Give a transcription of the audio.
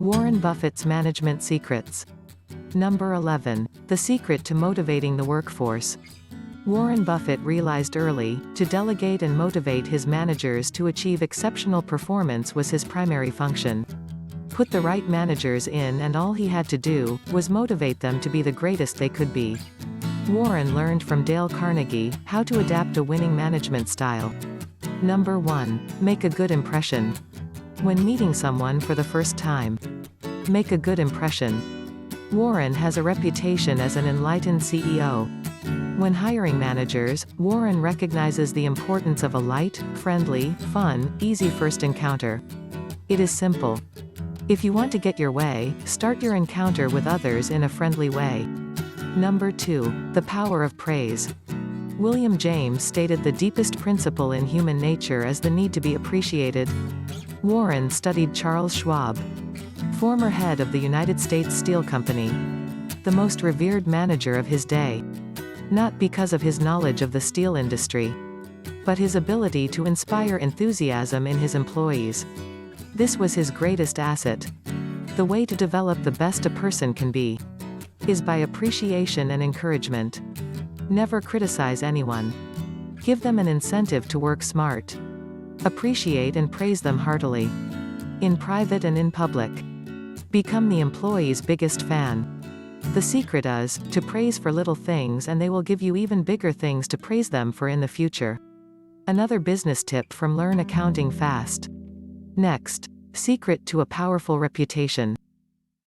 Warren Buffett's management secrets. Number 11. The secret to motivating the workforce. Warren Buffett realized early, to delegate and motivate his managers to achieve exceptional performance was his primary function. Put the right managers in and all he had to do, was motivate them to be the greatest they could be. Warren learned from Dale Carnegie, how to adapt a winning management style. Number 1. Make a good impression. When meeting someone for the first time, make a good impression. Warren has a reputation as an enlightened CEO. When hiring managers, Warren recognizes the importance of a light, friendly, fun, easy first encounter. It is simple. If you want to get your way, start your encounter with others in a friendly way. Number 2. The power of praise. William James stated the deepest principle in human nature is the need to be appreciated. Warren studied Charles Schwab, former head of the United States Steel Company, the most revered manager of his day. Not because of his knowledge of the steel industry, but his ability to inspire enthusiasm in his employees. This was his greatest asset. The way to develop the best a person can be is by appreciation and encouragement. Never criticize anyone. Give them an incentive to work smart. Appreciate and praise them heartily, in private and in public. Become the employee's biggest fan. The secret is to praise for little things and they will give you even bigger things to praise them for in the future. Another business tip from Learn Accounting Fast. Next, secret to a powerful reputation.